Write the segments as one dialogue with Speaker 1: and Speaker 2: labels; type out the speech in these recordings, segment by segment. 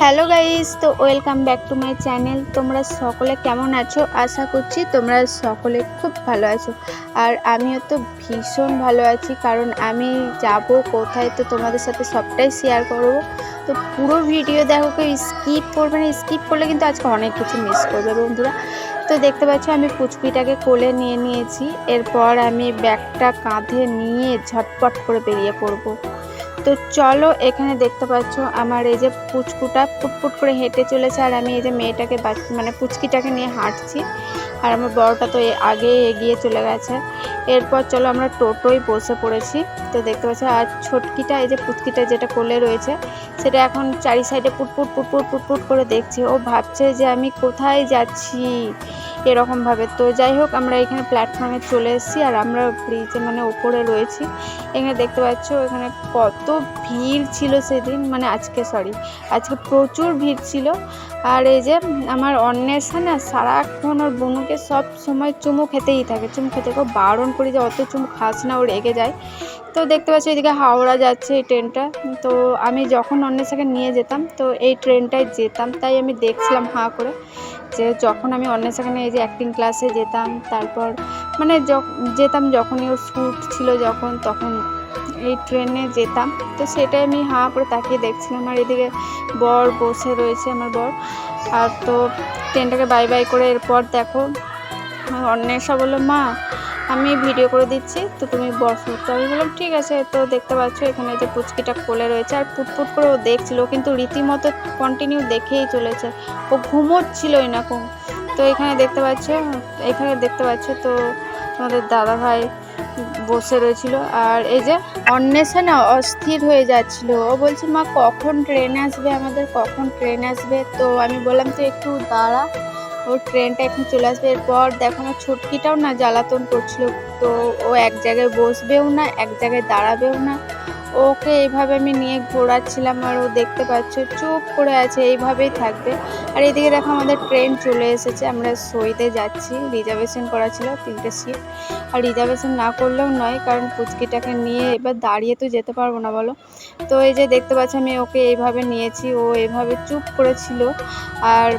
Speaker 1: Hello guys, তো welcome back to my channel. তোমরা সকলে কেমন আছো? আশা করছি তোমরা সকলে খুব ভালো আছো। আর আমিও তো ভীষণ ভালো আছি, কারণ আমি যাব কোথায় তো তোমাদের সাথে সবটাই শেয়ার করব। তো পুরো ভিডিও দেখো, কেউ স্কিপ করবে না। স্কিপ করলে কিন্তু আজকে অনেক কিছু মিস করবে বন্ধুরা। তো দেখতে পাচ্ছ আমি পুচকিটাকে কোলে নিয়ে নিয়েছি। এরপর আমি ব্যাগটা কাঁধে নিয়ে ঝটপট করে বেরিয়ে পড়বো। তো চলো, এখানে দেখতে পাচ্ছ আমার এই যে পুচকুটা পুটপুট করে হেঁটে চলেছে, আর আমি এই যে মেয়েটাকে মানে পুচকিটাকে নিয়ে হাঁটছি। আর আমার বড়টা তো আগে এগিয়ে চলে গেছে। এরপর চলো আমরা টোটোয় বসে পড়েছি। তো দেখতে পাচ্ছ আর ছোটকিটা, এই যে পুচকিটা যেটা কোলে রয়েছে, সেটা এখন চারি সাইডে পুটপুট পুটপুট পুটপুট করে দেখছে। ও ভাবছে যে আমি কোথায় যাচ্ছি এরকমভাবে। তো যাই হোক, আমরা এখানে প্ল্যাটফর্মে চলে এসেছি, আর আমরা ব্রিজে মানে ওপরে রয়েছি। এখানে দেখতে পাচ্ছ এখানে কত ভিড় ছিল সেদিন, মানে আজকে প্রচুর ভিড় ছিল। আর এই যে আমার অন্বেষা না সারাক্ষণ ওর বোনুকে সব সময় চুমু খেতেই থাকে, চুমু খেতে বারণ করি যে অত চুমু খাস না, ও রেগে যায়। তো দেখতে পাচ্ছি এদিকে হাওড়া যাচ্ছে এই ট্রেনটা। তো আমি যখন অন্বেষাকে নিয়ে যেতাম তো এই ট্রেনটায় যেতাম, তাই আমি দেখছিলাম হাঁ করে যে যখন আমি অন্বেষাকে নিয়ে এই যে অ্যাক্টিং ক্লাসে যেতাম, তারপর মানে যেতাম যখনই ওর শ্যুট ছিল তখন এই ট্রেনে যেতাম। তো সেটাই আমি হাঁ করে তাকিয়ে দেখছিলাম। আর এদিকে বর বসে রয়েছে, আমার বর। আর তো ট্রেনটাকে বাই বাই করে এরপর দেখো অন্বেষা বললো, মা আমি ভিডিও করে দিচ্ছি, তো তুমি বসো। তো আমি বললাম ঠিক আছে। তো দেখতে পাচ্ছ এখানে যে পুচকিটা কোলে রয়েছে, আর পুটপুট করে ও দেখছিল, কিন্তু রীতিমতো কন্টিনিউ দেখেই চলেছে, ও ঘুমোচ্ছিলই না। তো এখানে দেখতে পাচ্ছ তো আমাদের দাদা ভাই বসে রয়েছিল। আর এই যে অন্বেষা না অস্থির হয়ে যাচ্ছিল, ও বলছে মা কখন ট্রেন আসবে, আমাদের কখন ট্রেন আসবে। তো আমি বললাম তো একটু দাঁড়া, ওর ট্রেনটা এখন চলে আসবে। এরপর দেখো আমার ছোটকিটাও না জ্বালাতন করছিল। তো ও এক জায়গায় বসবেও না, এক জায়গায় দাঁড়াবেও না। ওকে এইভাবে আমি নিয়ে ঘোরাচ্ছিলাম, আর ও দেখতে পাচ্ছ চুপ করে আছে, এইভাবেই থাকবে। আর এদিকে দেখো আমাদের ট্রেন চলে এসেছে, আমরা সইতে যাচ্ছি। রিজার্ভেশন করা ছিল 3টে সিট, আর রিজার্ভেশন না করলেও নয়, কারণ পুচকিটাকে নিয়ে এবার দাঁড়িয়ে তো যেতে পারবো না বলো। তো এই যে দেখতে পাচ্ছ আমি ওকে এইভাবে নিয়েছি, ও এইভাবে চুপ করেছিল। আর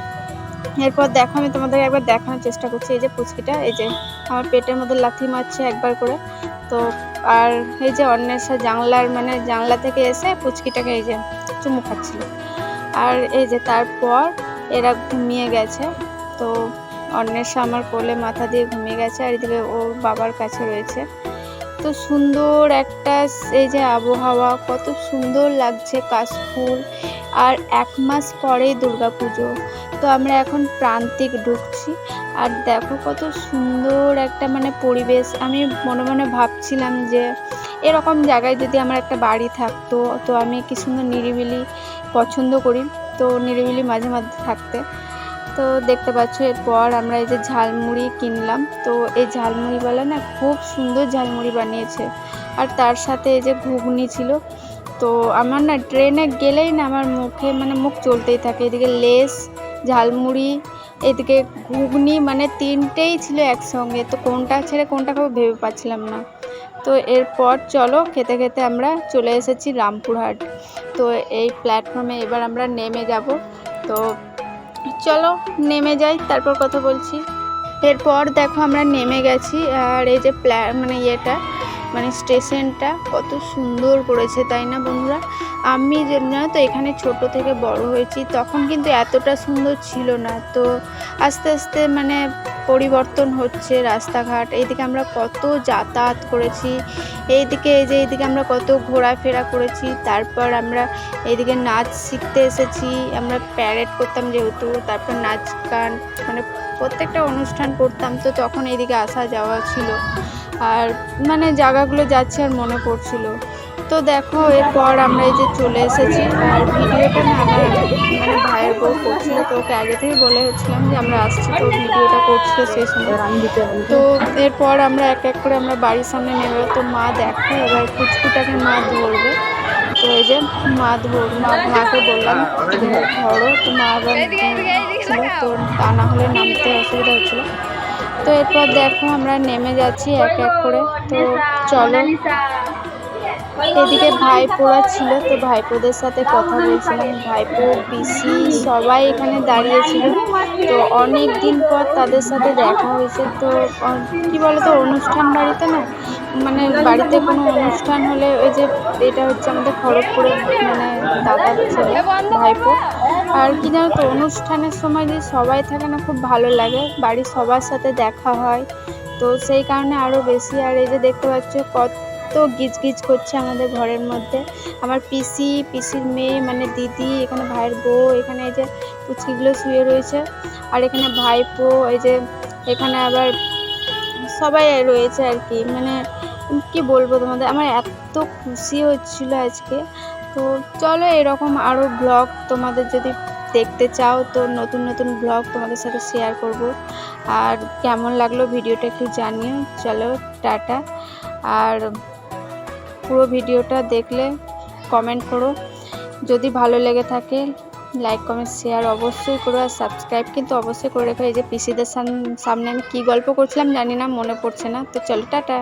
Speaker 1: এরপর দেখো আমি তোমাদের একবার দেখানোর চেষ্টা করছি, এই যে পুচকিটা এই যে আমার পেটের মধ্যে লাথি মারছে একবার করে। তো আর এই যে অন্বেষা জানলা থেকে এসে পুচকিটাকে এই যে চুমু খাচ্ছিল। আর এই যে তারপর এরা ঘুমিয়ে গেছে। তো অন্বেষা আমার কোলে মাথা দিয়ে ঘুমিয়ে গেছে, আর এদিকে ওর বাবার কাছে রয়েছে। তো সুন্দর একটা এই যে আবহাওয়া, কত সুন্দর লাগছে কাশফুল। আর 1 মাস পরেই দুর্গাপুজো। তো আমরা এখন প্রান্তিক ঢুকছি, আর দেখো কত সুন্দর একটা মানে পরিবেশ। আমি মনে মনে ভাবছিলাম যে এরকম জায়গায় যদি আমার একটা বাড়ি থাকতো, তো আমি কি সুন্দর নিরিবিলি পছন্দ করি, তো নিরিবিলি মাঝে মাঝে থাকতে। তো দেখতে পাচ্ছ এরপর আমরা এই যে ঝালমুড়ি কিনলাম। তো এই ঝালমুড়িওয়ালা না খুব সুন্দর ঝালমুড়ি বানিয়েছে, আর তার সাথে এই যে ঘুগনি ছিল। তো আমার না ট্রেনে গেলেই না আমার মুখে মানে মুখ চলতেই থাকে, এদিকে লেস, ঝালমুড়ি, এদিকে ঘুগনি, মানে 3টেই ছিল একসঙ্গে। তো কোনটা ছেড়ে কোনটা খাবো ভেবে পাচ্ছিলাম না। তো এরপর চলো খেতে খেতে আমরা চলে এসেছি রামপুরহাট। তো এই প্ল্যাটফর্মে এবার আমরা নেমে যাব। তো চলো নেমে যাই, তারপর কথা বলছি। এরপর দেখো আমরা নেমে গেছি, আর এই যে মানে স্টেশনটা কত সুন্দর করেছে, তাই না বন্ধুরা? আমি জানো তো এখানে ছোট থেকে বড় হয়েছি, তখন কিন্তু এতটা সুন্দর ছিল না। তো আস্তে আস্তে মানে পরিবর্তন হচ্ছে রাস্তাঘাট। এইদিকে আমরা কত যাতায়াত করেছি, এইদিকে আমরা কত ঘোরাফেরা করেছি। তারপর আমরা এইদিকে নাচ শিখতে এসেছি, আমরা প্যারেড করতাম যেহেতু, তারপর নাচ গান মানে প্রত্যেকটা অনুষ্ঠান করতাম। তো তখন এইদিকে আসা যাওয়া ছিল, আর মানে জায়গাগুলো যাচ্ছে আর মনে পড়ছিল। তো দেখো এরপর আমরা এই যে চলে এসেছি, আর ভিডিওটা না আমার মানে ভাইয়ের বউ করছিল। তো ওকে আগে থেকে বলে হচ্ছিলাম যে আমরা আসছি, তো ভিডিওটা করছিল সেই সময়। তো এরপর আমরা এক এক করে আমরা বাড়ির সামনে নেমে, তো মা দেখো এবার পুচকুটাকে মা ধরবে। তো এই যে মাকে বললাম যে ধরো, তো মা আবার ছিল, তো তা না হলে নামতে অসুবিধা হচ্ছিলো। তো এরপর দেখো আমরা নেমে যাচ্ছি এক এক করে। তো চলো। এদিকে ভাইপোরা ছিল, তো ভাইপোদের সাথে কথা বলছিলাম। ভাইপো, পিসি সবাই এখানে দাঁড়িয়েছিল। তো অনেক দিন পর তাদের সাথে দেখা হয়েছে। তো কি বলতো, অনুষ্ঠান বাড়িতে না, মানে বাড়িতে কোনো অনুষ্ঠান হলে ওই যে এটা হচ্ছে আমাদের খড়গপুরের মানে দাদার ছেলে ভাইপো। আর কি জানো তো, অনুষ্ঠানের সময় যে সবাই থাকে না, খুব ভালো লাগে, বাড়ির সবার সাথে দেখা হয়। তো সেই কারণে আরও বেশি। আর এই যে দেখতে পাচ্ছ কত গিজগিজ করছে আমাদের ঘরের মধ্যে। আমার পিসি, পিসির মেয়ে মানে দিদি, এখানে ভাইয়ের বউ, এখানে এই যে পুচকিগুলো শুয়ে রয়েছে। আর এখানে ভাইপো, এই যে এখানে আবার সবাই রয়েছে আর কি। মানে কি বলবো তোমাদের, আমার এত খুশি হচ্ছিল আজকে। তো চলো, এরকম আরও ব্লগ তোমাদের যদি দেখতে চাও, তো নতুন নতুন ব্লগ তোমাদের সাথে শেয়ার করব। আর কেমন লাগলো ভিডিওটা একটু জানিও। চলো, টাটা। আর পুরো ভিডিওটা দেখলে কমেন্ট করো, যদি ভালো লেগে থাকে লাইক কমেন্ট শেয়ার অবশ্যই করো। আর সাবস্ক্রাইব কিন্তু অবশ্যই করে রেখো। এই যে পিসিদের সামনে আমি কি গল্প করছিলাম জানি না, মনে পড়ছে না। তো চলো, টাটা।